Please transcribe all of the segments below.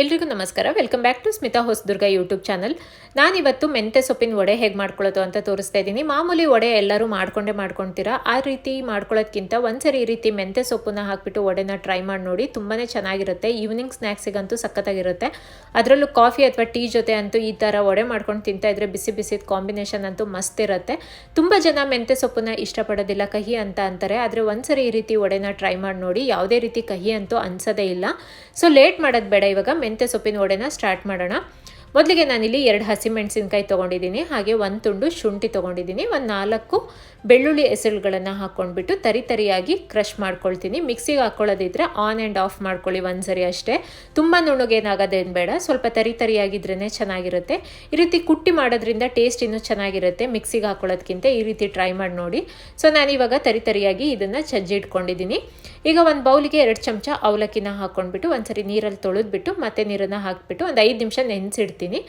ಎಲ್ರಿಗೂ ನಮಸ್ಕಾರ. Welcome back to Smita Hosadurga YouTube channel. ನಾನಿವತ್ತು ಮೆಂತೆ ಸೊಪ್ಪಿನ ವಡೆ ಹೇಗೆ ಮಾಡ್ಕೊಳ್ಳೋದು ಅಂತ ತೋರಿಸ್ತಾ ಇದ್ದೀನಿ. ಮಾಮೂಲಿ ವಡೆ ಎಲ್ಲರೂ ಮಾಡ್ಕೊಳ್ತೀರಾ. ಆ ರೀತಿ ಮಾಡ್ಕೊಳ್ಳೋದಕ್ಕಿಂತ ಒಂದ್ಸರಿ ಈ ರೀತಿ ಮೆಂತೆ ಸೊಪ್ಪನ್ನ ಹಾಕಿಬಿಟ್ಟು ವಡೆನ ಟ್ರೈ ಮಾಡಿ ನೋಡಿ. ತುಂಬಾ ಚೆನ್ನಾಗಿರುತ್ತೆ. ಈವ್ನಿಂಗ್ ಸ್ನ್ಯಾಕ್ಸಿಗಂತೂ ಸಖತ್ತಾಗಿರುತ್ತೆ. ಅದರಲ್ಲೂ ಕಾಫಿ ಅಥವಾ ಟೀ ಜೊತೆ ಅಂತೂ ಈ ಥರ ವಡೆ ಮಾಡ್ಕೊಂಡು ತಿಂತಾ ಇದ್ರೆ ಬಿಸಿ ಬಿಸಿದ ಕಾಂಬಿನೇಷನ್ ಅಂತೂ ಮಸ್ತ್ ಇರುತ್ತೆ. ತುಂಬ ಜನ ಮೆಂತೆ ಸೊಪ್ಪನ್ನ ಇಷ್ಟಪಡೋದಿಲ್ಲ, ಕಹಿ ಅಂತ ಅಂತಾರೆ. ಆದರೆ ಒಂದ್ಸರಿ ಈ ರೀತಿ ವಡೆನ ಟ್ರೈ ಮಾಡಿ ನೋಡಿ. ಯಾವುದೇ ರೀತಿ ಕಹಿ ಅಂತೂ ಅನ್ಸೋದೇ ಇಲ್ಲ. ಸೊ ಲೇಟ್ ಮಾಡೋದು ಬೇಡ, ಇವಾಗ ಮೆಂತೆ ಸೊಪ್ಪಿನ ವಡೆನ ಸ್ಟಾರ್ಟ್ ಮಾಡೋಣ. ಮೊದಲಿಗೆ ನಾನಿಲ್ಲಿ 2 ಹಸಿಮೆಣಸಿನಕಾಯಿ ತೊಗೊಂಡಿದ್ದೀನಿ, ಹಾಗೆ 1 ತುಂಡು ಶುಂಠಿ ತೊಗೊಂಡಿದ್ದೀನಿ, ಒಂದು 4 ಬೆಳ್ಳುಳ್ಳಿ ಎಸಳುಗಳನ್ನು ಹಾಕ್ಕೊಂಡ್ಬಿಟ್ಟು ತರಿಯಾಗಿ ಕ್ರಷ್ ಮಾಡ್ಕೊಳ್ತೀನಿ. ಮಿಕ್ಸಿಗೆ ಹಾಕ್ಕೊಳ್ಳೋದಿದ್ರೆ ಆನ್ ಆ್ಯಂಡ್ ಆಫ್ ಮಾಡ್ಕೊಳ್ಳಿ ಒಂದ್ಸರಿ ಅಷ್ಟೇ. ತುಂಬ ನುಣ್ಣಗೇನಾಗೋದೇನು ಬೇಡ, ಸ್ವಲ್ಪ ತರಿಯಾಗಿದ್ರೇ ಚೆನ್ನಾಗಿರುತ್ತೆ. ಈ ರೀತಿ ಕುಟ್ಟಿ ಮಾಡೋದ್ರಿಂದ ಟೇಸ್ಟ್ ಇನ್ನೂ ಚೆನ್ನಾಗಿರುತ್ತೆ ಮಿಕ್ಸಿಗೆ ಹಾಕ್ಕೊಳ್ಳೋದಕ್ಕಿಂತ. ಈ ರೀತಿ ಟ್ರೈ ಮಾಡಿ ನೋಡಿ. ಸೊ ನಾನಿವಾಗ ತರಿಯಾಗಿ ಇದನ್ನು ಜಜ್ಜಿ ಇಟ್ಕೊಂಡಿದ್ದೀನಿ. ಈಗ ಒಂದು ಬೌಲಿಗೆ 2 ಚಮಚ ಅವಲಕ್ಕಿನ ಹಾಕ್ಕೊಂಡ್ಬಿಟ್ಟು ಒಂದ್ಸರಿ ನೀರಲ್ಲಿ ತೊಳೆದ್ಬಿಟ್ಟು ಮತ್ತೆ ನೀರನ್ನು ಹಾಕಿಬಿಟ್ಟು ಒಂದು 5 ನಿಮಿಷ ನೆನೆಸಿಡ್ತೀನಿ.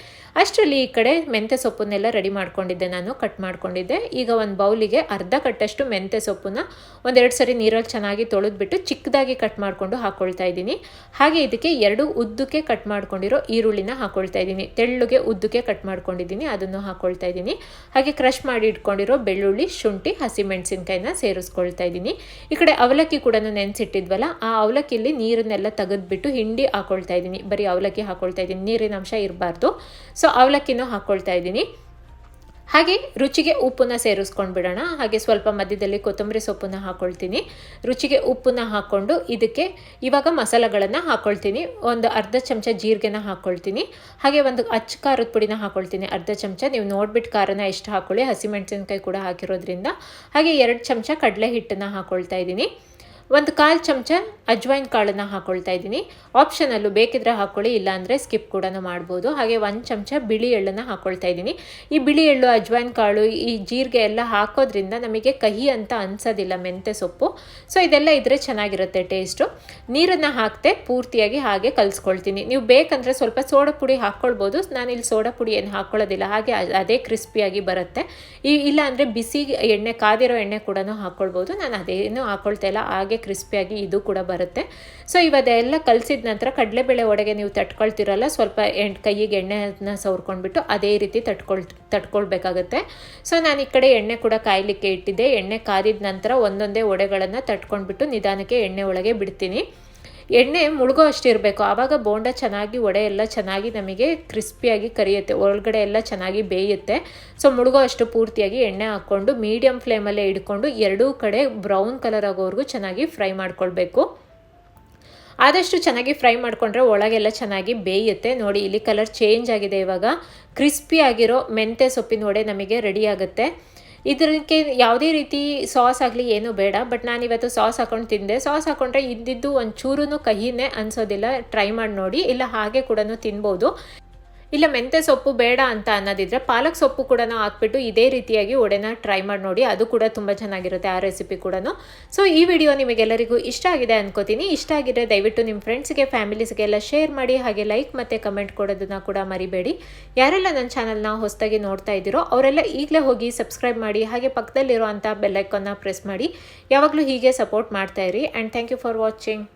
ಅಷ್ಟರಲ್ಲಿ ಈ ಕಡೆ ಮೆಂತೆ ಸೊಪ್ಪನ್ನೆಲ್ಲ ರೆಡಿ ಮಾಡ್ಕೊಂಡಿದ್ದೆ, ನಾನು ಕಟ್ ಮಾಡ್ಕೊಂಡಿದ್ದೆ. ಈಗ ಒಂದು ಬೌಲಿಗೆ ಅರ್ಧ ಕಟ್ಟಷ್ಟು ಮೆಂತೆ ಸೊಪ್ಪನ್ನ 1-2 ಸರಿ ನೀರಲ್ಲಿ ಚೆನ್ನಾಗಿ ತೊಳೆದ್ಬಿಟ್ಟು ಚಿಕ್ಕದಾಗಿ ಕಟ್ ಮಾಡಿಕೊಂಡು ಹಾಕ್ಕೊಳ್ತಾ ಇದ್ದೀನಿ. ಹಾಗೆ ಇದಕ್ಕೆ 2 ಉದ್ದಕ್ಕೆ ಕಟ್ ಮಾಡ್ಕೊಂಡಿರೋ ಈರುಳ್ಳಿನ ಹಾಕ್ಕೊಳ್ತಾ ಇದ್ದೀನಿ. ತೆಳ್ಳುಗೆ ಉದ್ದಕ್ಕೆ ಕಟ್ ಮಾಡ್ಕೊಂಡಿದ್ದೀನಿ, ಅದನ್ನು ಹಾಕ್ಕೊಳ್ತಾ ಇದ್ದೀನಿ. ಹಾಗೆ ಕ್ರಷ್ ಮಾಡಿ ಇಟ್ಕೊಂಡಿರೋ ಬೆಳ್ಳುಳ್ಳಿ, ಶುಂಠಿ, ಹಸಿಮೆಣಸಿನಕಾಯಿನ ಸೇರಿಸ್ಕೊಳ್ತಾ ಇದ್ದೀನಿ. ಈ ಕಡೆ ಅವಲಕ್ಕಿ ಕೂಡ ನೆನೆಸಿಟ್ಟಿದ್ವಲ್ಲ, ಆ ಅವಲಕ್ಕಿಲಿ ನೀರನ್ನೆಲ್ಲ ತೆಗೆದ್ಬಿಟ್ಟು ಹಿಂಡಿ ಹಾಕೊಳ್ತಾ ಇದ್ದೀನಿ. ಬರೀ ಅವಲಕ್ಕಿ ಹಾಕೊಳ್ತಾ ಇದ್ದೀನಿ, ನೀರಿನ ಅಂಶ ಇರಬಾರ್ದು. ಸೊ ಅವಲಕ್ಕಿನೂ ಹಾಕ್ಕೊಳ್ತಾ ಇದ್ದೀನಿ. ಹಾಗೆ ರುಚಿಗೆ ಉಪ್ಪನ್ನ ಸೇರಿಸ್ಕೊಂಡು ಬಿಡೋಣ. ಹಾಗೆ ಸ್ವಲ್ಪ ಮಧ್ಯದಲ್ಲಿ ಕೊತ್ತಂಬರಿ ಸೊಪ್ಪನ್ನ ಹಾಕ್ಕೊಳ್ತೀನಿ. ರುಚಿಗೆ ಉಪ್ಪನ್ನ ಹಾಕ್ಕೊಂಡು ಇದಕ್ಕೆ ಇವಾಗ ಮಸಾಲೆಗಳನ್ನು ಹಾಕ್ಕೊಳ್ತೀನಿ. ಒಂದು ಅರ್ಧ ಚಮಚ ಜೀರಿಗೆನ ಹಾಕ್ಕೊಳ್ತೀನಿ. ಹಾಗೆ ಒಂದು ಅಚ್ಚ ಖಾರದ ಪುಡಿನ ಹಾಕ್ಕೊಳ್ತೀನಿ, ಅರ್ಧ ಚಮಚ. ನೀವು ನೋಡ್ಬಿಟ್ಟು ಖಾರನ ಎಷ್ಟು ಹಾಕ್ಕೊಳ್ಳಿ, ಹಸಿಮೆಣಸಿನಕಾಯಿ ಕೂಡ ಹಾಕಿರೋದ್ರಿಂದ. ಹಾಗೆ 2 ಚಮಚ ಕಡಲೆ ಹಿಟ್ಟನ್ನು ಹಾಕ್ಕೊಳ್ತಾ ಇದ್ದೀನಿ. 1/4 ಚಮಚ ಅಜ್ವೈನ್ ಕಾಳನ್ನು ಹಾಕ್ಕೊಳ್ತಾ ಇದ್ದೀನಿ. ಆಪ್ಷನಲ್ಲು, ಬೇಕಿದ್ರೆ ಹಾಕ್ಕೊಳ್ಳಿ, ಇಲ್ಲಾಂದರೆ ಸ್ಕಿಪ್ ಕೂಡ ಮಾಡ್ಬೋದು. ಹಾಗೆ 1 ಚಮಚ ಬಿಳಿ ಎಳ್ಳನ್ನು ಹಾಕ್ಕೊಳ್ತಾ ಇದ್ದೀನಿ. ಈ ಬಿಳಿ ಎಳ್ಳು, ಅಜ್ವೈನ್ ಕಾಳು, ಈ ಜೀರಿಗೆ ಎಲ್ಲ ಹಾಕೋದ್ರಿಂದ ನಮಗೆ ಕಹಿ ಅಂತ ಅನ್ಸೋದಿಲ್ಲ ಮೆಂತೆ ಸೊಪ್ಪು. ಸೊ ಇದೆಲ್ಲ ಇದ್ರೆ ಚೆನ್ನಾಗಿರುತ್ತೆ ಟೇಸ್ಟು. ನೀರನ್ನು ಹಾಕ್ತೆ ಪೂರ್ತಿಯಾಗಿ ಹಾಗೆ ಕಲಿಸ್ಕೊಳ್ತೀನಿ. ನೀವು ಬೇಕಂದರೆ ಸ್ವಲ್ಪ ಸೋಡಾ ಪುಡಿ ಹಾಕ್ಕೊಳ್ಬೋದು. ನಾನಿಲ್ಲಿ ಸೋಡಾ ಪುಡಿ ಏನು ಹಾಕ್ಕೊಳ್ಳೋದಿಲ್ಲ, ಹಾಗೆ ಅದೇ ಕ್ರಿಸ್ಪಿಯಾಗಿ ಬರುತ್ತೆ. ಇಲ್ಲ ಅಂದರೆ ಬಿಸಿ ಎಣ್ಣೆ, ಕಾದಿರೋ ಎಣ್ಣೆ ಕೂಡ ಹಾಕ್ಕೊಳ್ಬೋದು. ನಾನು ಅದೇನು ಹಾಕ್ಕೊಳ್ತಾ ಇಲ್ಲ, ಹಾಗೆ ಕ್ರಿಸ್ಪಿಯಾಗಿ ಇದು ಕೂಡ ಬರುತ್ತೆ. ಸೊ ಇವದೆಲ್ಲ ಕಲಸಿದ ನಂತರ ಕಡಲೆಬೇಳೆ ವಡೆಗೆ ನೀವು ತಟ್ಕೊಳ್ತಿರಲ್ಲ, ಸ್ವಲ್ಪ ಕೈಯಿಗೆ ಎಣ್ಣೆನ ಸವರ್ಕೊಂಡ್ಬಿಟ್ಟು ಅದೇ ರೀತಿ ತಟ್ಕೊಳ್ಬೇಕಾಗತ್ತೆ. ಸೊ ನಾನು ಈ ಕಡೆ ಎಣ್ಣೆ ಕೂಡ ಕಾಯಲಿಕ್ಕೆ ಇಟ್ಟಿದ್ದೆ. ಎಣ್ಣೆ ಕಾದಿದ ನಂತರ ಒಂದೊಂದೇ ವಡೆಗಳನ್ನು ತಟ್ಕೊಂಡ್ಬಿಟ್ಟು ನಿಧಾನಕ್ಕೆ ಎಣ್ಣೆ ಒಳಗೆ ಬಿಡ್ತೀನಿ. ಎಣ್ಣೆ ಮುಳುಗೋ ಅಷ್ಟಿರಬೇಕು, ಆವಾಗ ಬೋಂಡ ಚೆನ್ನಾಗಿ, ವಡೆ ಎಲ್ಲ ಚೆನ್ನಾಗಿ ನಮಗೆ ಕ್ರಿಸ್ಪಿಯಾಗಿ ಕರಿಯುತ್ತೆ, ಒಳಗಡೆ ಎಲ್ಲ ಚೆನ್ನಾಗಿ ಬೇಯುತ್ತೆ. ಸೊ ಮುಳುಗೋ ಅಷ್ಟು ಪೂರ್ತಿಯಾಗಿ ಎಣ್ಣೆ ಹಾಕ್ಕೊಂಡು ಮೀಡಿಯಮ್ ಫ್ಲೇಮಲ್ಲೇ ಇಟ್ಕೊಂಡು 2 ಕಡೆ ಬ್ರೌನ್ ಕಲರ್ ಆಗೋವರೆಗೂ ಚೆನ್ನಾಗಿ ಫ್ರೈ ಮಾಡ್ಕೊಳ್ಬೇಕು. ಆದಷ್ಟು ಚೆನ್ನಾಗಿ ಫ್ರೈ ಮಾಡಿಕೊಂಡ್ರೆ ಒಳಗೆಲ್ಲ ಚೆನ್ನಾಗಿ ಬೇಯುತ್ತೆ. ನೋಡಿ, ಇಲ್ಲಿ ಕಲರ್ ಚೇಂಜ್ ಆಗಿದೆ. ಇವಾಗ ಕ್ರಿಸ್ಪಿಯಾಗಿರೋ ಮೆಂತೆ ಸೊಪ್ಪಿನ ವಡೆ ನಮಗೆ ರೆಡಿ ಆಗುತ್ತೆ. ಇದಕ್ಕೆ ಯಾವುದೇ ರೀತಿ ಸಾಸ್ ಆಗಲಿ ಏನೂ ಬೇಡ. ಬಟ್ ನಾನಿವತ್ತು ಸಾಸ್ ಹಾಕೊಂಡು ತಿಂದೆ. ಸಾಸ್ ಹಾಕೊಂಡ್ರೆ ಇದ್ದಿದ್ದು ಒಂಚೂರೂ ಕಹಿನೇ ಅನಿಸೋದಿಲ್ಲ. ಟ್ರೈ ಮಾಡಿ ನೋಡಿ. ಇಲ್ಲ ಹಾಗೆ ಕೂಡ ತಿನ್ಬೋದು. ಇಲ್ಲ ಮೆಂತೆ ಸೊಪ್ಪು ಬೇಡ ಅಂತ ಅನ್ನೋದಿದ್ರೆ ಪಾಲಕ್ ಸೊಪ್ಪು ಕೂಡ ಹಾಕ್ಬಿಟ್ಟು ಇದೇ ರೀತಿಯಾಗಿ ವಡೆನ ಟ್ರೈ ಮಾಡಿ ನೋಡಿ. ಅದು ಕೂಡ ತುಂಬ ಚೆನ್ನಾಗಿರುತ್ತೆ, ಆ ರೆಸಿಪಿ ಕೂಡ. ಸೊ ಈ ವಿಡಿಯೋ ನಿಮಗೆಲ್ಲರಿಗೂ ಇಷ್ಟ ಆಗಿದೆ ಅನ್ಕೋತೀನಿ. ಇಷ್ಟ ಆಗಿದ್ರೆ ದಯವಿಟ್ಟು ನಿಮ್ಮ ಫ್ರೆಂಡ್ಸ್ಗೆ, ಫ್ಯಾಮಿಲೀಸ್ಗೆಲ್ಲ ಶೇರ್ ಮಾಡಿ. ಹಾಗೆ ಲೈಕ್ ಮತ್ತು ಕಮೆಂಟ್ ಕೊಡೋದನ್ನು ಕೂಡ ಮರಿಬೇಡಿ. ಯಾರೆಲ್ಲ ನನ್ನ ಚಾನಲ್ನ ಹೊಸದಾಗಿ ನೋಡ್ತಾ ಇದ್ದೀರೋ ಅವರೆಲ್ಲ ಈಗಲೇ ಹೋಗಿ ಸಬ್ಸ್ಕ್ರೈಬ್ ಮಾಡಿ. ಹಾಗೆ ಪಕ್ಕದಲ್ಲಿರುವಂಥ ಬೆಲ್ಲೈಕನ್ನ ಪ್ರೆಸ್ ಮಾಡಿ. ಯಾವಾಗಲೂ ಹೀಗೆ ಸಪೋರ್ಟ್ ಮಾಡ್ತಾ ಇರಿ. And thank you for watching.